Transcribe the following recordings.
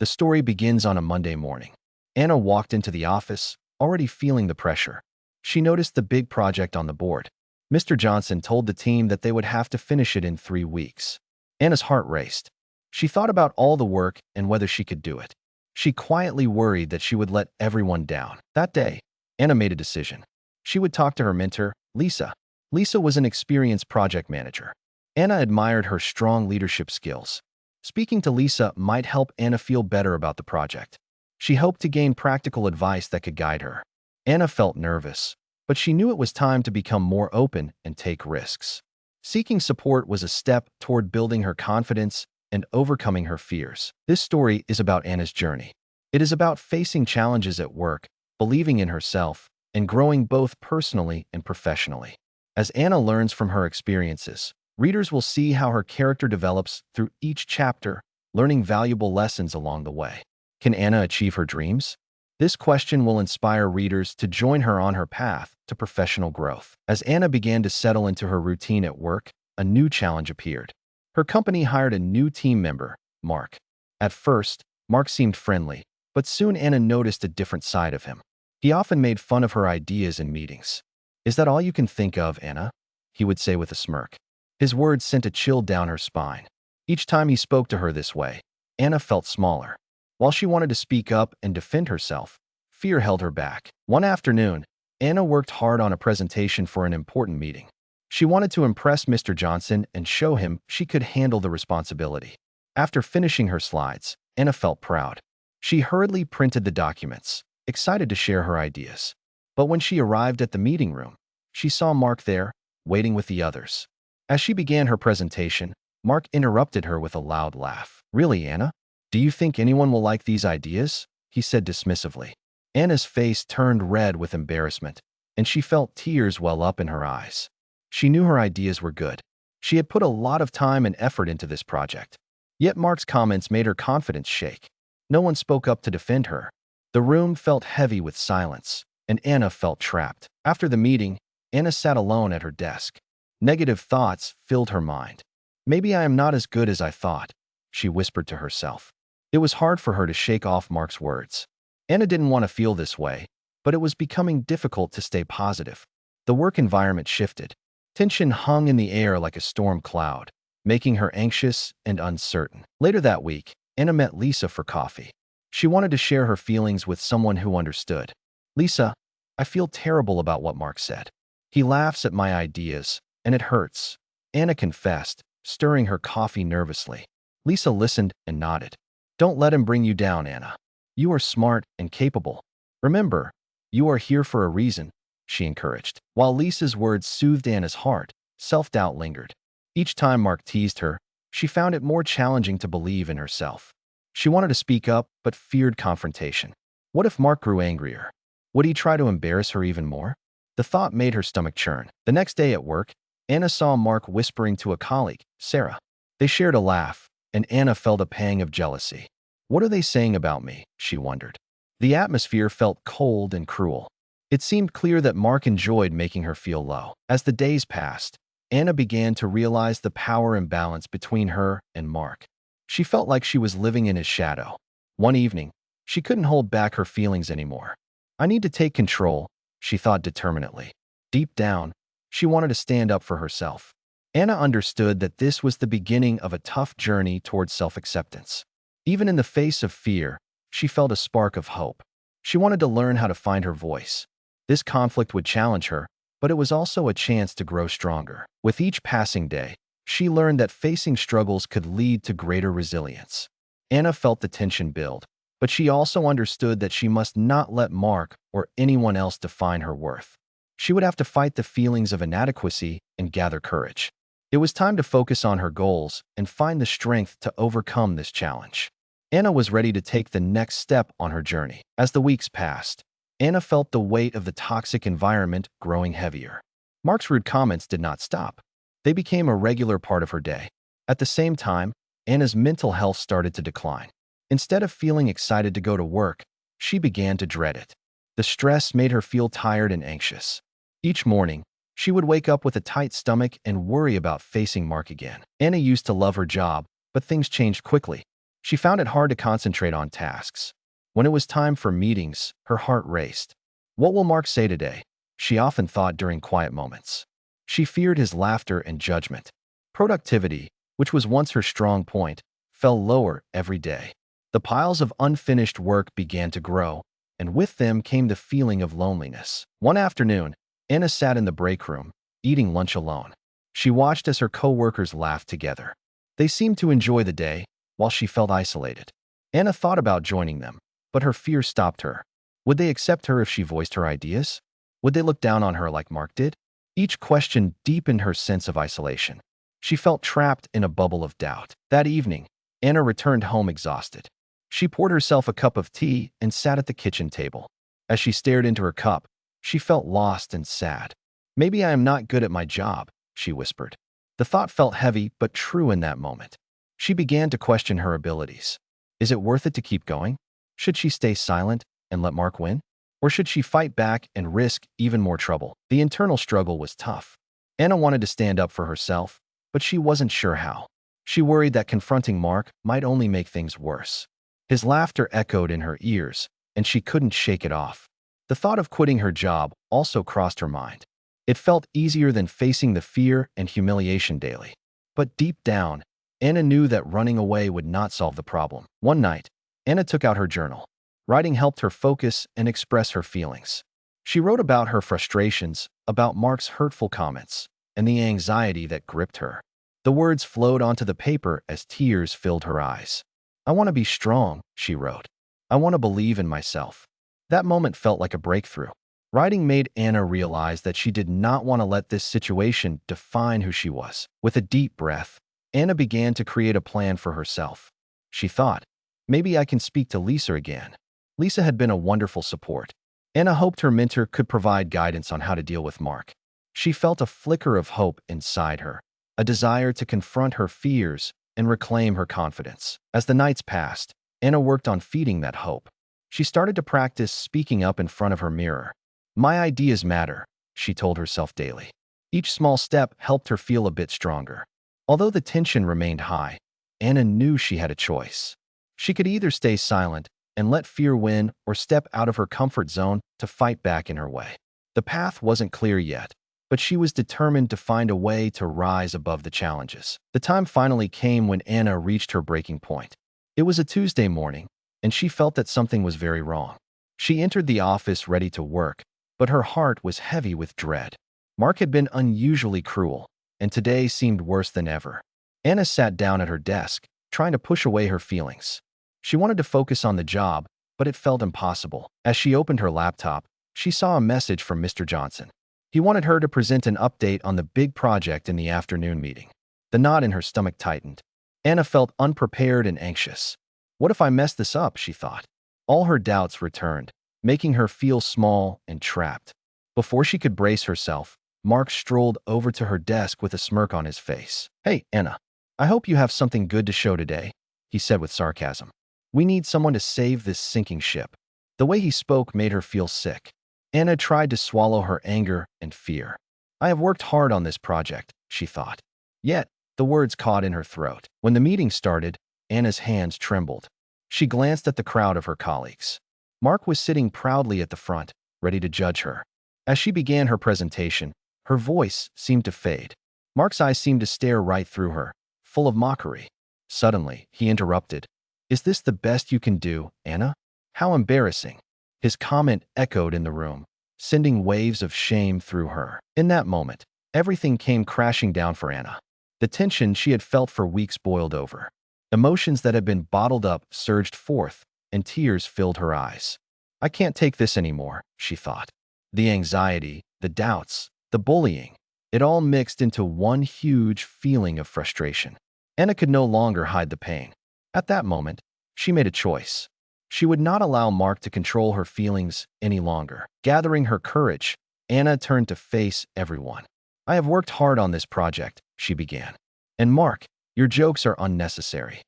The story begins on a Monday morning. Anna walked into the office, already feeling the pressure. She noticed the big project on the board. Mr. Johnson told the team that they would have to finish it in 3 weeks. Anna's heart raced. She thought about all the work and whether she could do it. She quietly worried that she would let everyone down. That day, Anna made a decision. She would talk to her mentor, Lisa. Lisa was an experienced project manager. Anna admired her strong leadership skills. Speaking to Lisa might help Anna feel better about the project. She hoped to gain practical advice that could guide her. Anna felt nervous, but she knew it was time to become more open and take risks. Seeking support was a step toward building her confidence and overcoming her fears. This story is about Anna's journey. It is about facing challenges at work, believing in herself, and growing both personally and professionally. As Anna learns from her experiences, readers will see how her character develops through each chapter, learning valuable lessons along the way. Can Anna achieve her dreams? This question will inspire readers to join her on her path to professional growth. As Anna began to settle into her routine at work, a new challenge appeared. Her company hired a new team member, Mark. At first, Mark seemed friendly, but soon Anna noticed a different side of him. He often made fun of her ideas in meetings. "Is that all you can think of, Anna?" he would say with a smirk. His words sent a chill down her spine. Each time he spoke to her this way, Anna felt smaller. While she wanted to speak up and defend herself, fear held her back. One afternoon, Anna worked hard on a presentation for an important meeting. She wanted to impress Mr. Johnson and show him she could handle the responsibility. After finishing her slides, Anna felt proud. She hurriedly printed the documents, excited to share her ideas. But when she arrived at the meeting room, she saw Mark there, waiting with the others. As she began her presentation, Mark interrupted her with a loud laugh. "Really, Anna? Do you think anyone will like these ideas?" he said dismissively. Anna's face turned red with embarrassment, and she felt tears well up in her eyes. She knew her ideas were good. She had put a lot of time and effort into this project. Yet Mark's comments made her confidence shake. No one spoke up to defend her. The room felt heavy with silence, and Anna felt trapped. After the meeting, Anna sat alone at her desk. Negative thoughts filled her mind. "Maybe I am not as good as I thought," she whispered to herself. It was hard for her to shake off Mark's words. Anna didn't want to feel this way, but it was becoming difficult to stay positive. The work environment shifted. Tension hung in the air like a storm cloud, making her anxious and uncertain. Later that week, Anna met Lisa for coffee. She wanted to share her feelings with someone who understood. "Lisa, I feel terrible about what Mark said. He laughs at my ideas, and it hurts," Anna confessed, stirring her coffee nervously. Lisa listened and nodded. "Don't let him bring you down, Anna. You are smart and capable. Remember, you are here for a reason," she encouraged. While Lisa's words soothed Anna's heart, self-doubt lingered. Each time Mark teased her, she found it more challenging to believe in herself. She wanted to speak up, but feared confrontation. What if Mark grew angrier? Would he try to embarrass her even more? The thought made her stomach churn. The next day at work, Anna saw Mark whispering to a colleague, Sarah. They shared a laugh, and Anna felt a pang of jealousy. "What are they saying about me?" she wondered. The atmosphere felt cold and cruel. It seemed clear that Mark enjoyed making her feel low. As the days passed, Anna began to realize the power imbalance between her and Mark. She felt like she was living in his shadow. One evening, she couldn't hold back her feelings anymore. "I need to take control," she thought determinedly. Deep down, she wanted to stand up for herself. Anna understood that this was the beginning of a tough journey towards self-acceptance. Even in the face of fear, she felt a spark of hope. She wanted to learn how to find her voice. This conflict would challenge her, but it was also a chance to grow stronger. With each passing day, she learned that facing struggles could lead to greater resilience. Anna felt the tension build, but she also understood that she must not let Mark or anyone else define her worth. She would have to fight the feelings of inadequacy and gather courage. It was time to focus on her goals and find the strength to overcome this challenge. Anna was ready to take the next step on her journey. As the weeks passed, Anna felt the weight of the toxic environment growing heavier. Mark's rude comments did not stop. They became a regular part of her day. At the same time, Anna's mental health started to decline. Instead of feeling excited to go to work, she began to dread it. The stress made her feel tired and anxious. Each morning, she would wake up with a tight stomach and worry about facing Mark again. Anna used to love her job, but things changed quickly. She found it hard to concentrate on tasks. When it was time for meetings, her heart raced. What will Mark say today? She often thought during quiet moments. She feared his laughter and judgment. Productivity, which was once her strong point, fell lower every day. The piles of unfinished work began to grow, and with them came the feeling of loneliness. One afternoon, Anna sat in the break room, eating lunch alone. She watched as her co-workers laughed together. They seemed to enjoy the day, while she felt isolated. Anna thought about joining them, but her fear stopped her. Would they accept her if she voiced her ideas? Would they look down on her like Mark did? Each question deepened her sense of isolation. She felt trapped in a bubble of doubt. That evening, Anna returned home exhausted. She poured herself a cup of tea and sat at the kitchen table. As she stared into her cup, she felt lost and sad. Maybe I am not good at my job, she whispered. The thought felt heavy but true in that moment. She began to question her abilities. Is it worth it to keep going? Should she stay silent and let Mark win? Or should she fight back and risk even more trouble? The internal struggle was tough. Anna wanted to stand up for herself, but she wasn't sure how. She worried that confronting Mark might only make things worse. His laughter echoed in her ears, and she couldn't shake it off. The thought of quitting her job also crossed her mind. It felt easier than facing the fear and humiliation daily. But deep down, Anna knew that running away would not solve the problem. One night, Anna took out her journal. Writing helped her focus and express her feelings. She wrote about her frustrations, about Mark's hurtful comments, and the anxiety that gripped her. The words flowed onto the paper as tears filled her eyes. I want to be strong, she wrote. I want to believe in myself. That moment felt like a breakthrough. Writing made Anna realize that she did not want to let this situation define who she was. With a deep breath, Anna began to create a plan for herself. She thought, maybe I can speak to Lisa again. Lisa had been a wonderful support. Anna hoped her mentor could provide guidance on how to deal with Mark. She felt a flicker of hope inside her, a desire to confront her fears and reclaim her confidence. As the nights passed, Anna worked on feeding that hope. She started to practice speaking up in front of her mirror. My ideas matter, she told herself daily. Each small step helped her feel a bit stronger. Although the tension remained high, Anna knew she had a choice. She could either stay silent and let fear win or step out of her comfort zone to fight back in her way. The path wasn't clear yet, but she was determined to find a way to rise above the challenges. The time finally came when Anna reached her breaking point. It was a Tuesday morning, and she felt that something was very wrong. She entered the office ready to work, but her heart was heavy with dread. Mark had been unusually cruel, and today seemed worse than ever. Anna sat down at her desk, trying to push away her feelings. She wanted to focus on the job, but it felt impossible. As she opened her laptop, she saw a message from Mr. Johnson. He wanted her to present an update on the big project in the afternoon meeting. The knot in her stomach tightened. Anna felt unprepared and anxious. What if I mess this up, she thought. All her doubts returned, making her feel small and trapped. Before she could brace herself, Mark strolled over to her desk with a smirk on his face. Hey, Anna, I hope you have something good to show today, he said with sarcasm. We need someone to save this sinking ship. The way he spoke made her feel sick. Anna tried to swallow her anger and fear. I have worked hard on this project, she thought. Yet, the words caught in her throat. When the meeting started, Anna's hands trembled. She glanced at the crowd of her colleagues. Mark was sitting proudly at the front, ready to judge her. As she began her presentation, her voice seemed to fade. Mark's eyes seemed to stare right through her, full of mockery. Suddenly, he interrupted. Is this the best you can do, Anna? How embarrassing. His comment echoed in the room, sending waves of shame through her. In that moment, everything came crashing down for Anna. The tension she had felt for weeks boiled over. Emotions that had been bottled up surged forth, and tears filled her eyes. I can't take this anymore, she thought. The anxiety, the doubts, the bullying, it all mixed into one huge feeling of frustration. Anna could no longer hide the pain. At that moment, she made a choice. She would not allow Mark to control her feelings any longer. Gathering her courage, Anna turned to face everyone. I have worked hard on this project, she began. And Mark, your jokes are unnecessary.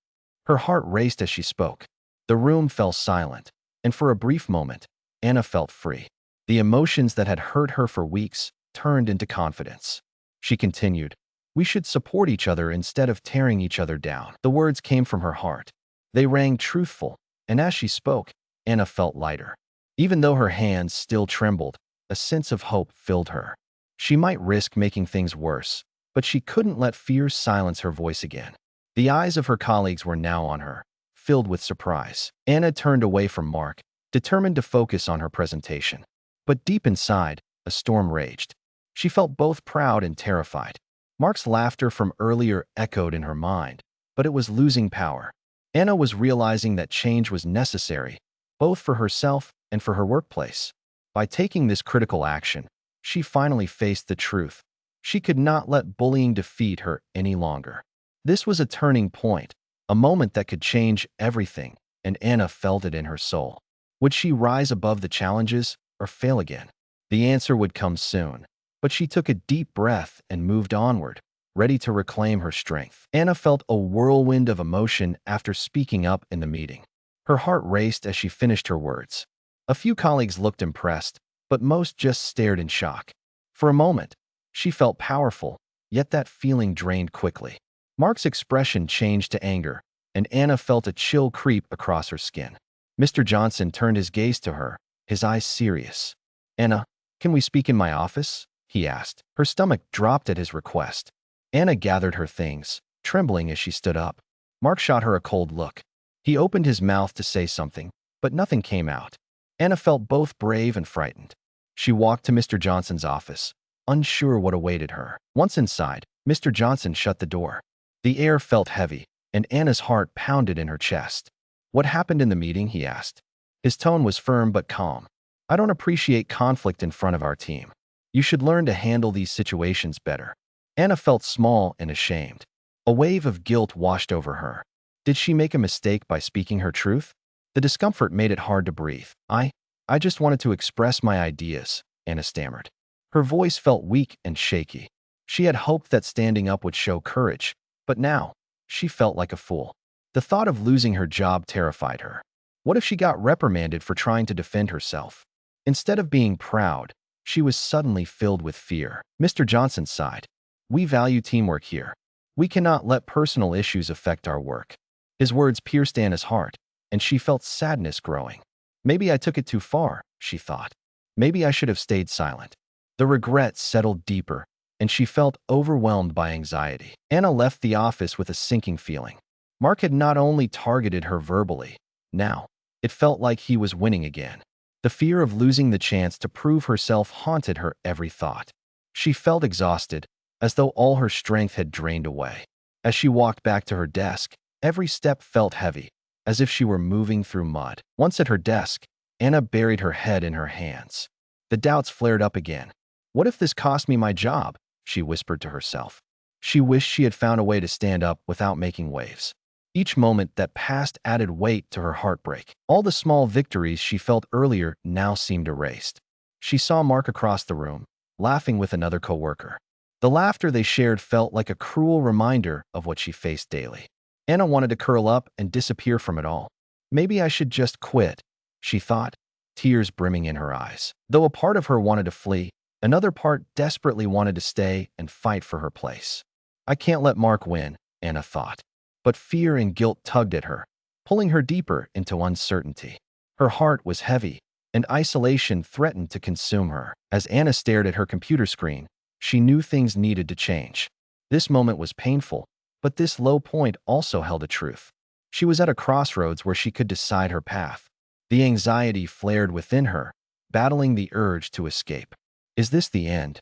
Her heart raced as she spoke. The room fell silent, and for a brief moment, Anna felt free. The emotions that had hurt her for weeks turned into confidence. She continued, we should support each other instead of tearing each other down. The words came from her heart. They rang truthful, and as she spoke, Anna felt lighter. Even though her hands still trembled, a sense of hope filled her. She might risk making things worse, but she couldn't let fear silence her voice again. The eyes of her colleagues were now on her, filled with surprise. Anna turned away from Mark, determined to focus on her presentation. But deep inside, a storm raged. She felt both proud and terrified. Mark's laughter from earlier echoed in her mind, but it was losing power. Anna was realizing that change was necessary, both for herself and for her workplace. By taking this critical action, she finally faced the truth. She could not let bullying defeat her any longer. This was a turning point, a moment that could change everything, and Anna felt it in her soul. Would she rise above the challenges or fail again? The answer would come soon, but she took a deep breath and moved onward, ready to reclaim her strength. Anna felt a whirlwind of emotion after speaking up in the meeting. Her heart raced as she finished her words. A few colleagues looked impressed, but most just stared in shock. For a moment, she felt powerful, yet that feeling drained quickly. Mark's expression changed to anger, and Anna felt a chill creep across her skin. Mr. Johnson turned his gaze to her, his eyes serious. "Anna, can we speak in my office?" he asked. Her stomach dropped at his request. Anna gathered her things, trembling as she stood up. Mark shot her a cold look. He opened his mouth to say something, but nothing came out. Anna felt both brave and frightened. She walked to Mr. Johnson's office, unsure what awaited her. Once inside, Mr. Johnson shut the door. The air felt heavy, and Anna's heart pounded in her chest. "What happened in the meeting?" he asked. His tone was firm but calm. "I don't appreciate conflict in front of our team. You should learn to handle these situations better." Anna felt small and ashamed. A wave of guilt washed over her. Did she make a mistake by speaking her truth? The discomfort made it hard to breathe. I just wanted to express my ideas," Anna stammered. Her voice felt weak and shaky. She had hoped that standing up would show courage, but now, she felt like a fool. The thought of losing her job terrified her. What if she got reprimanded for trying to defend herself? Instead of being proud, she was suddenly filled with fear. Mr. Johnson sighed. "We value teamwork here. We cannot let personal issues affect our work." His words pierced Anna's heart, and she felt sadness growing. Maybe I took it too far, she thought. Maybe I should have stayed silent. The regret settled deeper, and she felt overwhelmed by anxiety. Anna left the office with a sinking feeling. Mark had not only targeted her verbally, now, it felt like he was winning again. The fear of losing the chance to prove herself haunted her every thought. She felt exhausted, as though all her strength had drained away. As she walked back to her desk, every step felt heavy, as if she were moving through mud. Once at her desk, Anna buried her head in her hands. The doubts flared up again. "What if this cost me my job?" she whispered to herself. She wished she had found a way to stand up without making waves. Each moment that passed added weight to her heartbreak. All the small victories she felt earlier now seemed erased. She saw Mark across the room, laughing with another coworker. The laughter they shared felt like a cruel reminder of what she faced daily. Anna wanted to curl up and disappear from it all. "Maybe I should just quit," she thought, tears brimming in her eyes. Though a part of her wanted to flee, another part desperately wanted to stay and fight for her place. "I can't let Mark win," Anna thought. But fear and guilt tugged at her, pulling her deeper into uncertainty. Her heart was heavy, and isolation threatened to consume her. As Anna stared at her computer screen, she knew things needed to change. This moment was painful, but this low point also held a truth. She was at a crossroads where she could decide her path. The anxiety flared within her, battling the urge to escape. Is this the end?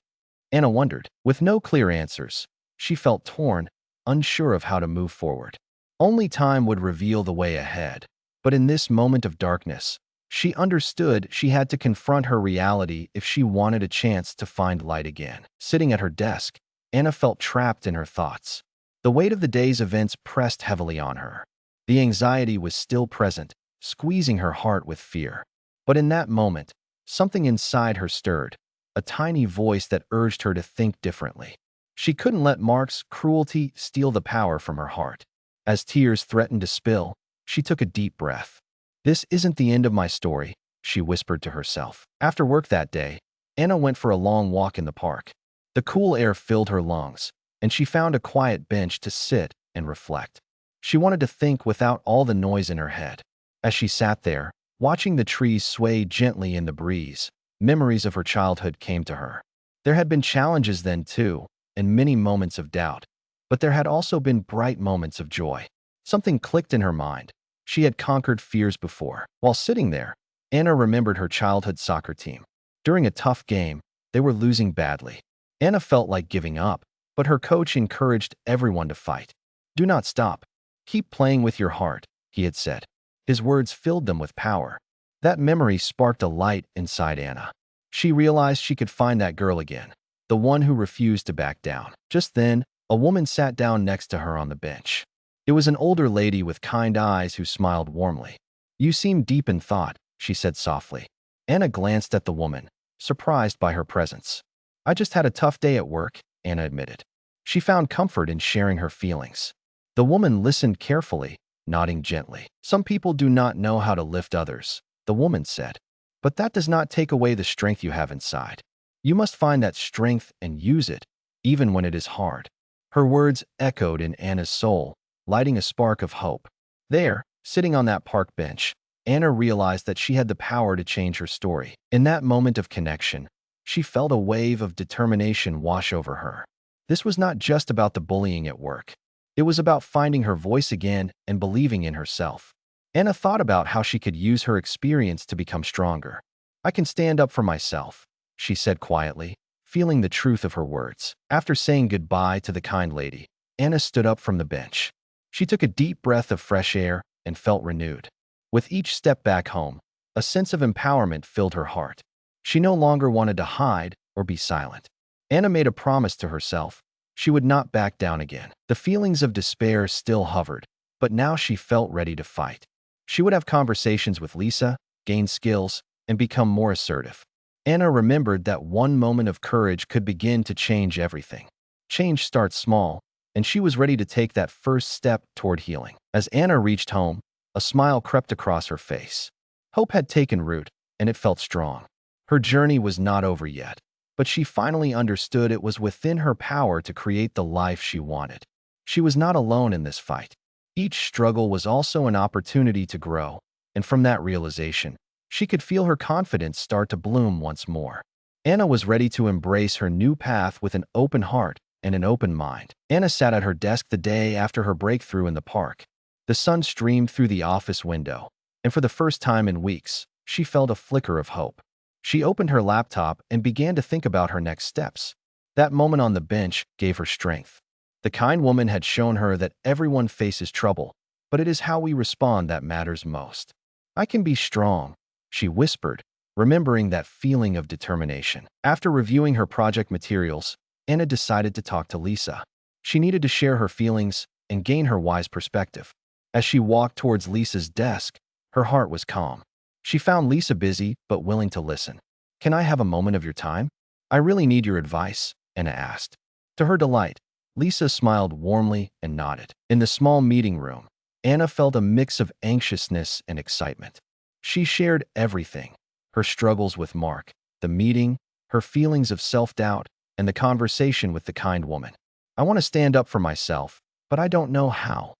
Anna wondered. With no clear answers, she felt torn, unsure of how to move forward. Only time would reveal the way ahead. But in this moment of darkness, she understood she had to confront her reality if she wanted a chance to find light again. Sitting at her desk, Anna felt trapped in her thoughts. The weight of the day's events pressed heavily on her. The anxiety was still present, squeezing her heart with fear. But in that moment, something inside her stirred, a tiny voice that urged her to think differently. She couldn't let Mark's cruelty steal the power from her heart. As tears threatened to spill, she took a deep breath. "This isn't the end of my story," she whispered to herself. After work that day, Anna went for a long walk in the park. The cool air filled her lungs, and she found a quiet bench to sit and reflect. She wanted to think without all the noise in her head. As she sat there, watching the trees sway gently in the breeze, memories of her childhood came to her. There had been challenges then too, and many moments of doubt, but there had also been bright moments of joy. Something clicked in her mind. She had conquered fears before. While sitting there, Anna remembered her childhood soccer team. During a tough game, they were losing badly. Anna felt like giving up, but her coach encouraged everyone to fight. "Do not stop. Keep playing with your heart," he had said. His words filled them with power. That memory sparked a light inside Anna. She realized she could find that girl again, the one who refused to back down. Just then, a woman sat down next to her on the bench. It was an older lady with kind eyes who smiled warmly. "You seem deep in thought," she said softly. Anna glanced at the woman, surprised by her presence. "I just had a tough day at work," Anna admitted. She found comfort in sharing her feelings. The woman listened carefully, nodding gently. "Some people do not know how to lift others," the woman said. "But that does not take away the strength you have inside. You must find that strength and use it, even when it is hard." Her words echoed in Anna's soul, lighting a spark of hope. There, sitting on that park bench, Anna realized that she had the power to change her story. In that moment of connection, she felt a wave of determination wash over her. This was not just about the bullying at work. It was about finding her voice again and believing in herself. Anna thought about how she could use her experience to become stronger. "I can stand up for myself," she said quietly, feeling the truth of her words. After saying goodbye to the kind lady, Anna stood up from the bench. She took a deep breath of fresh air and felt renewed. With each step back home, a sense of empowerment filled her heart. She no longer wanted to hide or be silent. Anna made a promise to herself. She would not back down again. The feelings of despair still hovered, but now she felt ready to fight. She would have conversations with Lisa, gain skills, and become more assertive. Anna remembered that one moment of courage could begin to change everything. Change starts small, and she was ready to take that first step toward healing. As Anna reached home, a smile crept across her face. Hope had taken root, and it felt strong. Her journey was not over yet, but she finally understood it was within her power to create the life she wanted. She was not alone in this fight. Each struggle was also an opportunity to grow, and from that realization, she could feel her confidence start to bloom once more. Anna was ready to embrace her new path with an open heart and an open mind. Anna sat at her desk the day after her breakthrough in the park. The sun streamed through the office window, and for the first time in weeks, she felt a flicker of hope. She opened her laptop and began to think about her next steps. That moment on the bench gave her strength. The kind woman had shown her that everyone faces trouble, but it is how we respond that matters most. "I can be strong," she whispered, remembering that feeling of determination. After reviewing her project materials, Anna decided to talk to Lisa. She needed to share her feelings and gain her wise perspective. As she walked towards Lisa's desk, her heart was calm. She found Lisa busy but willing to listen. "Can I have a moment of your time? I really need your advice," Anna asked. To her delight, Lisa smiled warmly and nodded. In the small meeting room, Anna felt a mix of anxiousness and excitement. She shared everything: her struggles with Mark, the meeting, her feelings of self-doubt, and the conversation with the kind woman. "I want to stand up for myself, but I don't know how,"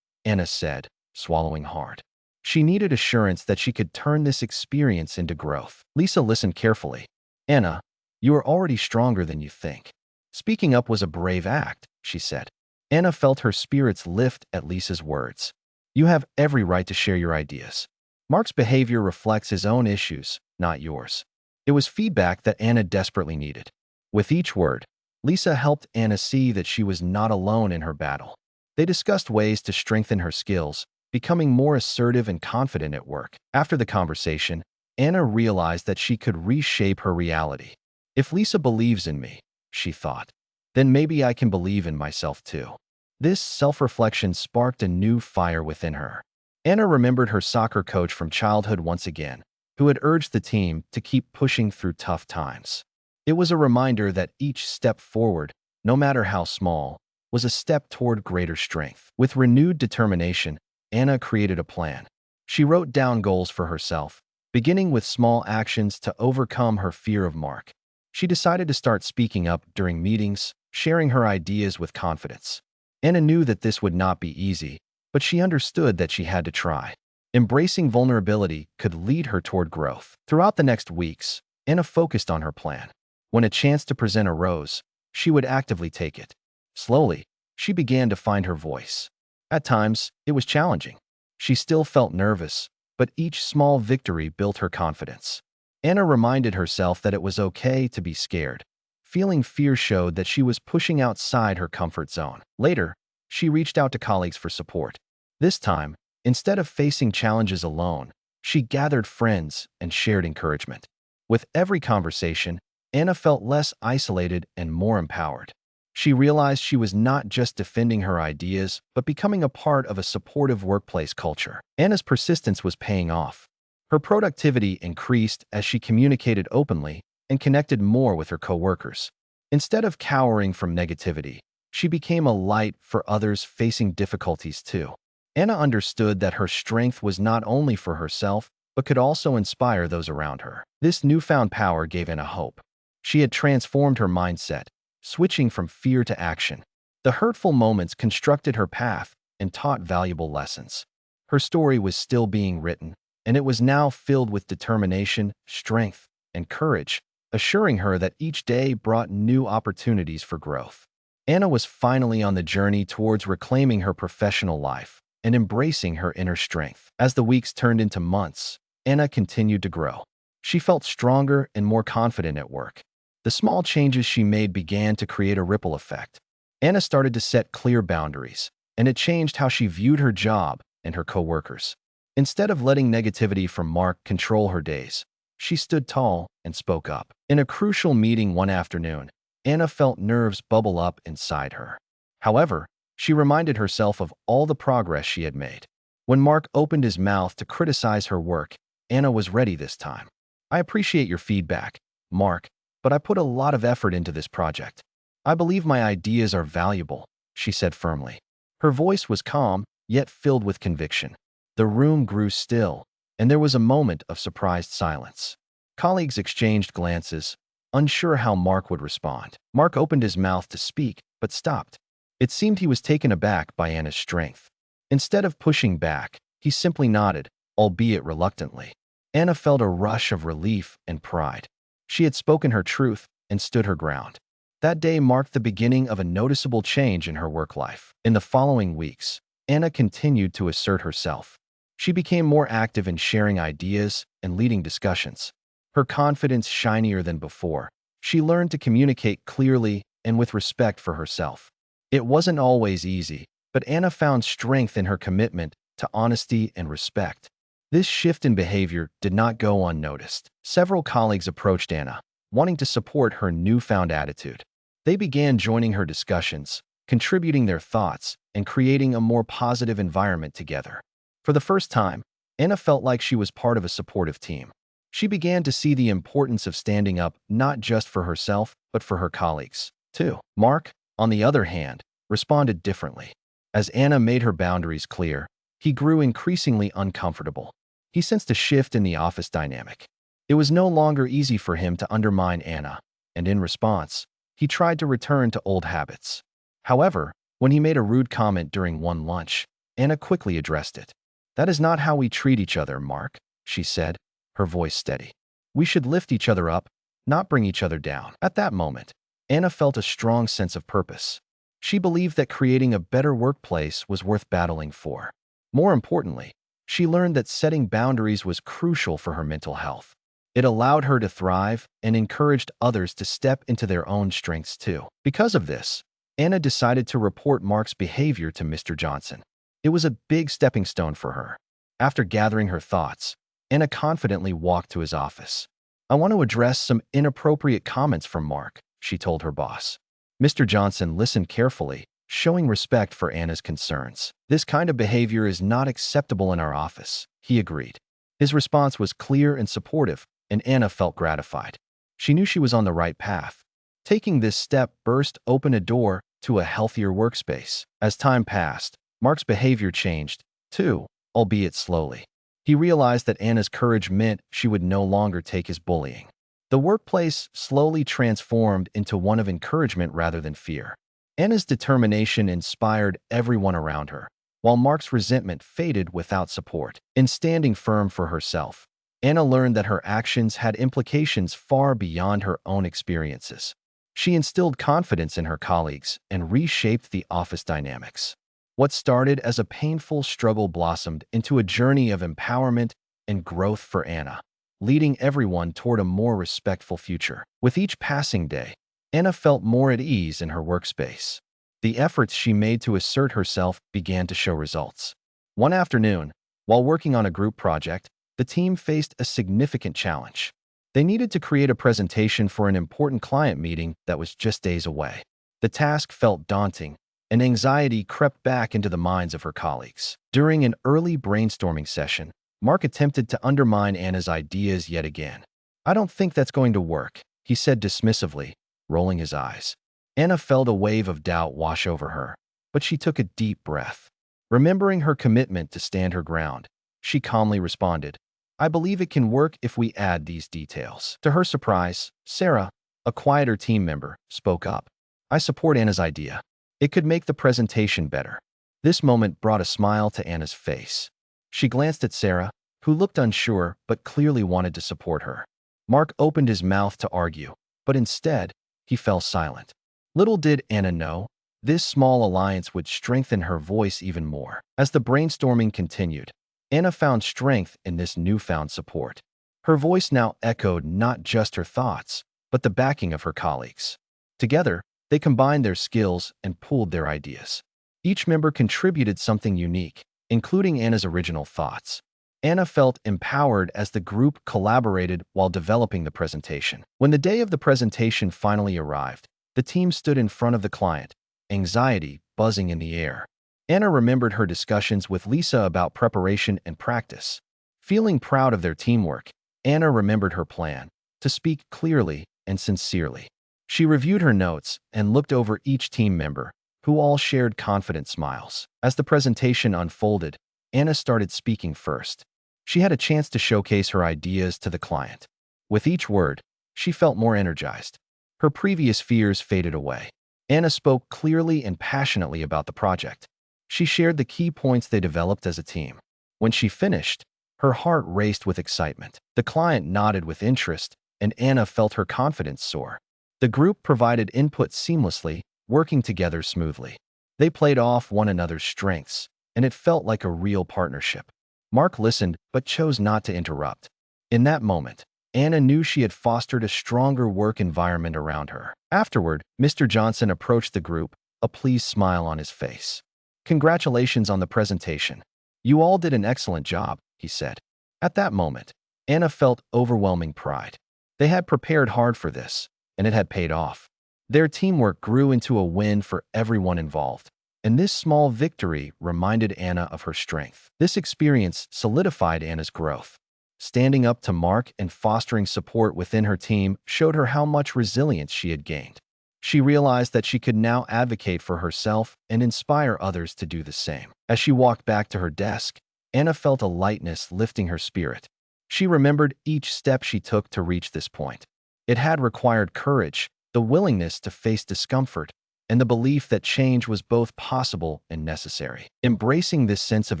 Anna said, swallowing hard. She needed assurance that she could turn this experience into growth. Lisa listened carefully. "Anna, you are already stronger than you think. Speaking up was a brave act," she said. Anna felt her spirits lift at Lisa's words. "You have every right to share your ideas. Mark's behavior reflects his own issues, not yours." It was feedback that Anna desperately needed. With each word, Lisa helped Anna see that she was not alone in her battle. They discussed ways to strengthen her skills, becoming more assertive and confident at work. After the conversation, Anna realized that she could reshape her reality. "If Lisa believes in me," she thought, "then maybe I can believe in myself too." This self-reflection sparked a new fire within her. Anna remembered her soccer coach from childhood once again, who had urged the team to keep pushing through tough times. It was a reminder that each step forward, no matter how small, was a step toward greater strength. With renewed determination, Anna created a plan. She wrote down goals for herself, beginning with small actions to overcome her fear of Mark. She decided to start speaking up during meetings, sharing her ideas with confidence. Anna knew that this would not be easy, but she understood that she had to try. Embracing vulnerability could lead her toward growth. Throughout the next weeks, Anna focused on her plan. When a chance to present arose, she would actively take it. Slowly, she began to find her voice. At times, it was challenging. She still felt nervous, but each small victory built her confidence. Anna reminded herself that it was okay to be scared. Feeling fear showed that she was pushing outside her comfort zone. Later, she reached out to colleagues for support. This time, instead of facing challenges alone, she gathered friends and shared encouragement. With every conversation, Anna felt less isolated and more empowered. She realized she was not just defending her ideas, but becoming a part of a supportive workplace culture. Anna's persistence was paying off. Her productivity increased as she communicated openly and connected more with her coworkers. Instead of cowering from negativity, she became a light for others facing difficulties too. Anna understood that her strength was not only for herself, but could also inspire those around her. This newfound power gave Anna hope. She had transformed her mindset, switching from fear to action. The hurtful moments constructed her path and taught valuable lessons. Her story was still being written, and it was now filled with determination, strength, and courage, assuring her that each day brought new opportunities for growth. Anna was finally on the journey towards reclaiming her professional life and embracing her inner strength. As the weeks turned into months, Anna continued to grow. She felt stronger and more confident at work. The small changes she made began to create a ripple effect. Anna started to set clear boundaries, and it changed how she viewed her job and her coworkers. Instead of letting negativity from Mark control her days, she stood tall and spoke up. In a crucial meeting one afternoon, Anna felt nerves bubble up inside her. However, she reminded herself of all the progress she had made. When Mark opened his mouth to criticize her work, Anna was ready this time. "I appreciate your feedback, Mark, but I put a lot of effort into this project. I believe my ideas are valuable," she said firmly. Her voice was calm, yet filled with conviction. The room grew still, and there was a moment of surprised silence. Colleagues exchanged glances, unsure how Mark would respond. Mark opened his mouth to speak, but stopped. It seemed he was taken aback by Anna's strength. Instead of pushing back, he simply nodded, albeit reluctantly. Anna felt a rush of relief and pride. She had spoken her truth and stood her ground. That day marked the beginning of a noticeable change in her work life. In the following weeks, Anna continued to assert herself. She became more active in sharing ideas and leading discussions. Her confidence shinier than before. She learned to communicate clearly and with respect for herself. It wasn't always easy, but Anna found strength in her commitment to honesty and respect. This shift in behavior did not go unnoticed. Several colleagues approached Anna, wanting to support her newfound attitude. They began joining her discussions, contributing their thoughts, and creating a more positive environment together. For the first time, Anna felt like she was part of a supportive team. She began to see the importance of standing up not just for herself, but for her colleagues, too. Mark, on the other hand, responded differently. As Anna made her boundaries clear, he grew increasingly uncomfortable. He sensed a shift in the office dynamic. It was no longer easy for him to undermine Anna, and in response, he tried to return to old habits. However, when he made a rude comment during one lunch, Anna quickly addressed it. "That is not how we treat each other, Mark," she said, her voice steady. "We should lift each other up, not bring each other down." At that moment, Anna felt a strong sense of purpose. She believed that creating a better workplace was worth battling for. More importantly, she learned that setting boundaries was crucial for her mental health. It allowed her to thrive and encouraged others to step into their own strengths too. Because of this, Anna decided to report Mark's behavior to Mr. Johnson. It was a big stepping stone for her. After gathering her thoughts, Anna confidently walked to his office. "I want to address some inappropriate comments from Mark," she told her boss. Mr. Johnson listened carefully, showing respect for Anna's concerns. "This kind of behavior is not acceptable in our office," he agreed. His response was clear and supportive, and Anna felt gratified. She knew she was on the right path. Taking this step burst open a door to a healthier workspace. As time passed, Mark's behavior changed, too, albeit slowly. He realized that Anna's courage meant she would no longer take his bullying. The workplace slowly transformed into one of encouragement rather than fear. Anna's determination inspired everyone around her. while Mark's resentment faded without support. In standing firm for herself, Anna learned that her actions had implications far beyond her own experiences. She instilled confidence in her colleagues and reshaped the office dynamics. What started as a painful struggle blossomed into a journey of empowerment and growth for Anna, leading everyone toward a more respectful future. With each passing day, Anna felt more at ease in her workspace. The efforts she made to assert herself began to show results. One afternoon, while working on a group project, the team faced a significant challenge. They needed to create a presentation for an important client meeting that was just days away. The task felt daunting, and anxiety crept back into the minds of her colleagues. During an early brainstorming session, Mark attempted to undermine Anna's ideas yet again. "I don't think that's going to work," he said dismissively, rolling his eyes. Anna felt a wave of doubt wash over her, but she took a deep breath. Remembering her commitment to stand her ground, she calmly responded, "I believe it can work if we add these details." To her surprise, Sarah, a quieter team member, spoke up. "I support Anna's idea. It could make the presentation better." This moment brought a smile to Anna's face. She glanced at Sarah, who looked unsure but clearly wanted to support her. Mark opened his mouth to argue, but instead, he fell silent. Little did Anna know, this small alliance would strengthen her voice even more. As the brainstorming continued, Anna found strength in this newfound support. Her voice now echoed not just her thoughts, but the backing of her colleagues. Together, they combined their skills and pooled their ideas. Each member contributed something unique, including Anna's original thoughts. Anna felt empowered as the group collaborated while developing the presentation. When the day of the presentation finally arrived, the team stood in front of the client, anxiety buzzing in the air. Anna remembered her discussions with Lisa about preparation and practice. Feeling proud of their teamwork, Anna remembered her plan to speak clearly and sincerely. She reviewed her notes and looked over each team member, who all shared confident smiles. As the presentation unfolded, Anna started speaking first. She had a chance to showcase her ideas to the client. With each word, she felt more energized. Her previous fears faded away. Anna spoke clearly and passionately about the project. She shared the key points they developed as a team. When she finished, her heart raced with excitement. The client nodded with interest, and Anna felt her confidence soar. The group provided input seamlessly, working together smoothly. They played off one another's strengths, and it felt like a real partnership. Mark listened but chose not to interrupt. In that moment, Anna knew she had fostered a stronger work environment around her. Afterward, Mr. Johnson approached the group, a pleased smile on his face. "Congratulations on the presentation. You all did an excellent job," he said. At that moment, Anna felt overwhelming pride. They had prepared hard for this, and it had paid off. Their teamwork grew into a win for everyone involved, and this small victory reminded Anna of her strength. This experience solidified Anna's growth. Standing up to Mark and fostering support within her team showed her how much resilience she had gained. She realized that she could now advocate for herself and inspire others to do the same. As she walked back to her desk, Anna felt a lightness lifting her spirit. She remembered each step she took to reach this point. It had required courage, the willingness to face discomfort, and the belief that change was both possible and necessary. Embracing this sense of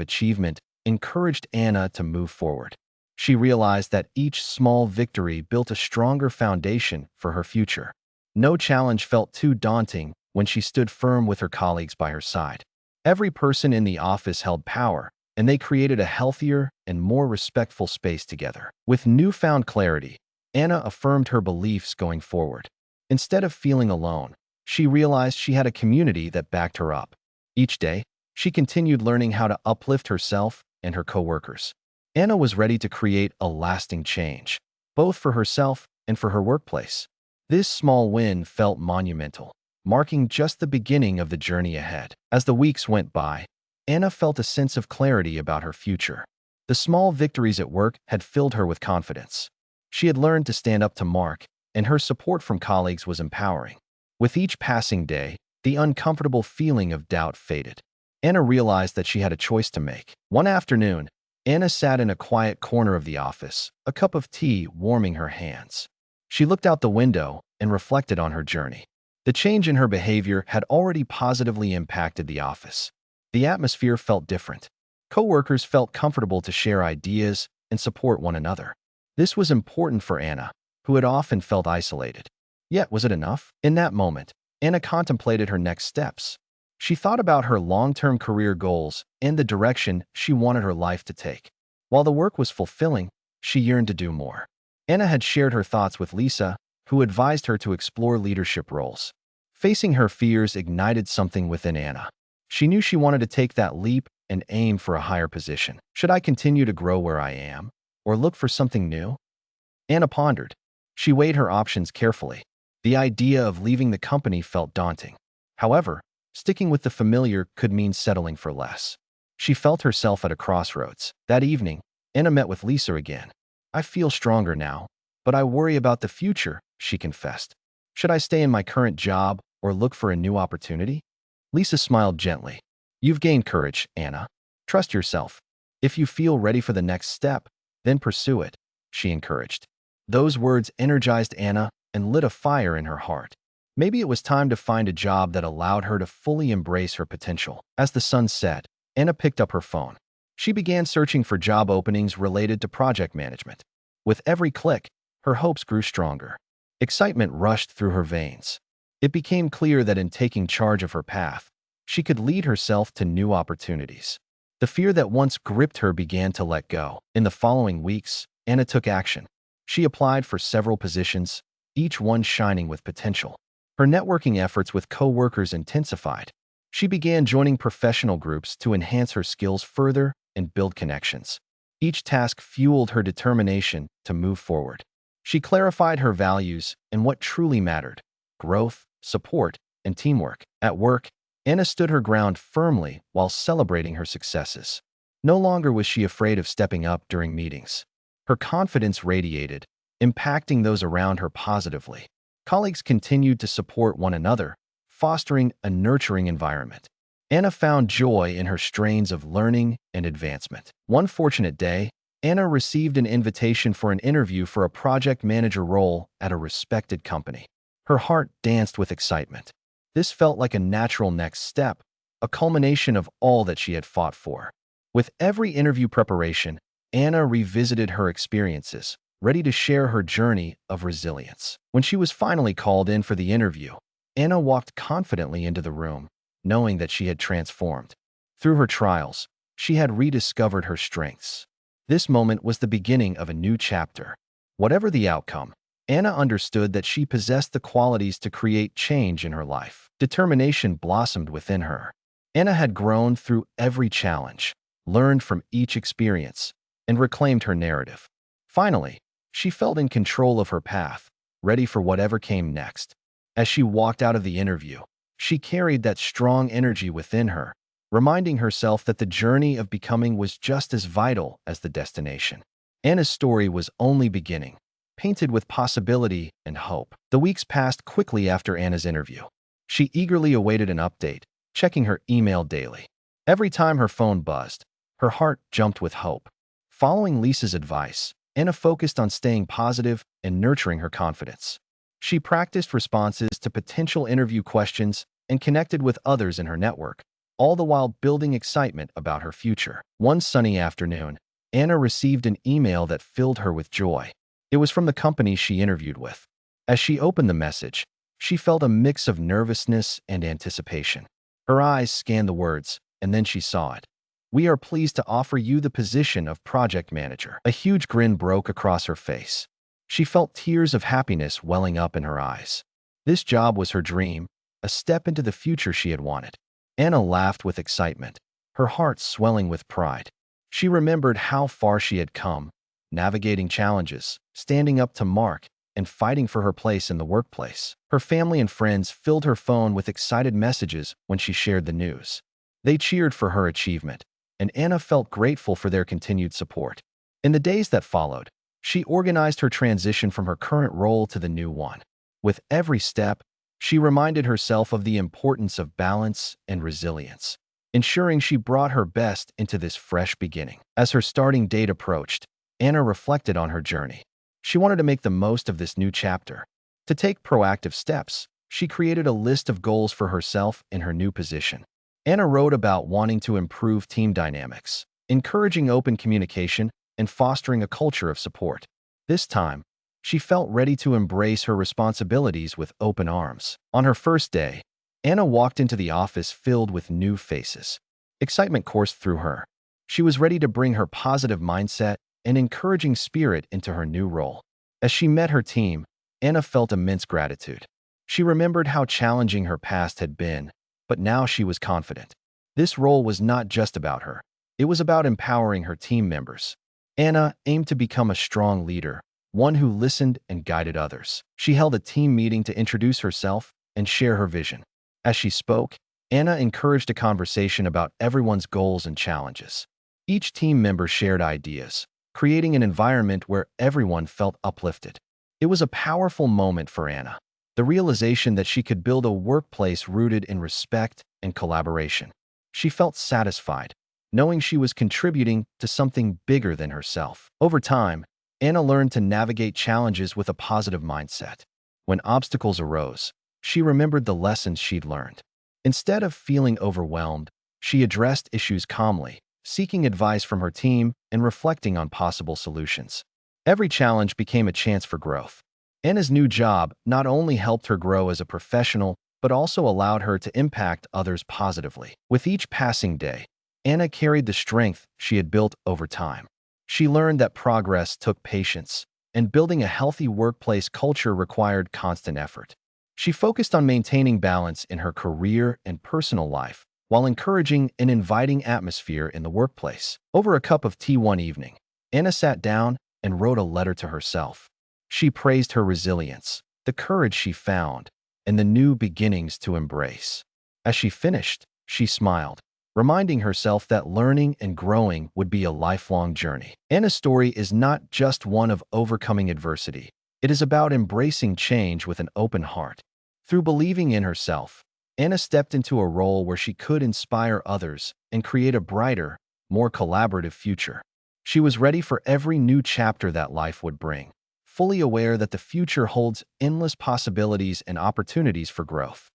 achievement encouraged Anna to move forward. She realized that each small victory built a stronger foundation for her future. No challenge felt too daunting when she stood firm with her colleagues by her side. Every person in the office held power, and they created a healthier and more respectful space together. With newfound clarity, Anna affirmed her beliefs going forward. Instead of feeling alone, she realized she had a community that backed her up. Each day, she continued learning how to uplift herself and her coworkers. Anna was ready to create a lasting change, both for herself and for her workplace. This small win felt monumental, marking just the beginning of the journey ahead. As the weeks went by, Anna felt a sense of clarity about her future. The small victories at work had filled her with confidence. She had learned to stand up to Mark, and her support from colleagues was empowering. With each passing day, the uncomfortable feeling of doubt faded. Anna realized that she had a choice to make. One afternoon, Anna sat in a quiet corner of the office, a cup of tea warming her hands. She looked out the window and reflected on her journey. The change in her behavior had already positively impacted the office. The atmosphere felt different. Coworkers felt comfortable to share ideas and support one another. This was important for Anna, who had often felt isolated. Yet, was it enough? In that moment, Anna contemplated her next steps. She thought about her long-term career goals and the direction she wanted her life to take. While the work was fulfilling, she yearned to do more. Anna had shared her thoughts with Lisa, who advised her to explore leadership roles. Facing her fears ignited something within Anna. She knew she wanted to take that leap and aim for a higher position. Should I continue to grow where I am, or look for something new? Anna pondered. She weighed her options carefully. The idea of leaving the company felt daunting. However, sticking with the familiar could mean settling for less. She felt herself at a crossroads. That evening, Anna met with Lisa again. I feel stronger now, but I worry about the future, she confessed. Should I stay in my current job or look for a new opportunity? Lisa smiled gently. You've gained courage, Anna. Trust yourself. If you feel ready for the next step, then pursue it, she encouraged. Those words energized Anna and lit a fire in her heart. Maybe it was time to find a job that allowed her to fully embrace her potential. As the sun set, Anna picked up her phone. She began searching for job openings related to project management. With every click, her hopes grew stronger. Excitement rushed through her veins. It became clear that in taking charge of her path, she could lead herself to new opportunities. The fear that once gripped her began to let go. In the following weeks, Anna took action. She applied for several positions, each one shining with potential. Her networking efforts with co-workers intensified. She began joining professional groups to enhance her skills further and build connections. Each task fueled her determination to move forward. She clarified her values and what truly mattered: growth, support, and teamwork. At work, Anna stood her ground firmly while celebrating her successes. No longer was she afraid of stepping up during meetings. Her confidence radiated, impacting those around her positively. Colleagues continued to support one another, fostering a nurturing environment. Anna found joy in her strains of learning and advancement. One fortunate day, Anna received an invitation for an interview for a project manager role at a respected company. Her heart danced with excitement. This felt like a natural next step, a culmination of all that she had fought for. With every interview preparation, Anna revisited her experiences, ready to share her journey of resilience. When she was finally called in for the interview, Anna walked confidently into the room, knowing that she had transformed. Through her trials, she had rediscovered her strengths. This moment was the beginning of a new chapter. Whatever the outcome, Anna understood that she possessed the qualities to create change in her life. Determination blossomed within her. Anna had grown through every challenge, learned from each experience, and reclaimed her narrative. Finally, she felt in control of her path, ready for whatever came next. As she walked out of the interview, she carried that strong energy within her, reminding herself that the journey of becoming was just as vital as the destination. Anna's story was only beginning, painted with possibility and hope. The weeks passed quickly after Anna's interview. She eagerly awaited an update, checking her email daily. Every time her phone buzzed, her heart jumped with hope. Following Lisa's advice, Anna focused on staying positive and nurturing her confidence. She practiced responses to potential interview questions and connected with others in her network, all the while building excitement about her future. One sunny afternoon, Anna received an email that filled her with joy. It was from the company she interviewed with. As she opened the message, she felt a mix of nervousness and anticipation. Her eyes scanned the words, and then she saw it. We are pleased to offer you the position of project manager. A huge grin broke across her face. She felt tears of happiness welling up in her eyes. This job was her dream, a step into the future she had wanted. Anna laughed with excitement, her heart swelling with pride. She remembered how far she had come, navigating challenges, standing up to Mark, and fighting for her place in the workplace. Her family and friends filled her phone with excited messages when she shared the news. They cheered for her achievement, and Anna felt grateful for their continued support. In the days that followed, she organized her transition from her current role to the new one. With every step, she reminded herself of the importance of balance and resilience, ensuring she brought her best into this fresh beginning. As her starting date approached, Anna reflected on her journey. She wanted to make the most of this new chapter. To take proactive steps, she created a list of goals for herself in her new position. Anna wrote about wanting to improve team dynamics, encouraging open communication, and fostering a culture of support. This time, she felt ready to embrace her responsibilities with open arms. On her first day, Anna walked into the office filled with new faces. Excitement coursed through her. She was ready to bring her positive mindset and encouraging spirit into her new role. As she met her team, Anna felt immense gratitude. She remembered how challenging her past had been, but now she was confident. This role was not just about her. It was about empowering her team members. Anna aimed to become a strong leader, one who listened and guided others. She held a team meeting to introduce herself and share her vision. As she spoke, Anna encouraged a conversation about everyone's goals and challenges. Each team member shared ideas, creating an environment where everyone felt uplifted. It was a powerful moment for Anna, the realization that she could build a workplace rooted in respect and collaboration. She felt satisfied, knowing she was contributing to something bigger than herself. Over time, Anna learned to navigate challenges with a positive mindset. When obstacles arose, she remembered the lessons she'd learned. Instead of feeling overwhelmed, she addressed issues calmly, seeking advice from her team and reflecting on possible solutions. Every challenge became a chance for growth. Anna's new job not only helped her grow as a professional, but also allowed her to impact others positively. With each passing day, Anna carried the strength she had built over time. She learned that progress took patience, and building a healthy workplace culture required constant effort. She focused on maintaining balance in her career and personal life, while encouraging an inviting atmosphere in the workplace. Over a cup of tea one evening, Anna sat down and wrote a letter to herself. She praised her resilience, the courage she found, and the new beginnings to embrace. As she finished, she smiled, reminding herself that learning and growing would be a lifelong journey. Anna's story is not just one of overcoming adversity. It is about embracing change with an open heart. Through believing in herself, Anna stepped into a role where she could inspire others and create a brighter, more collaborative future. She was ready for every new chapter that life would bring, fully aware that the future holds endless possibilities and opportunities for growth.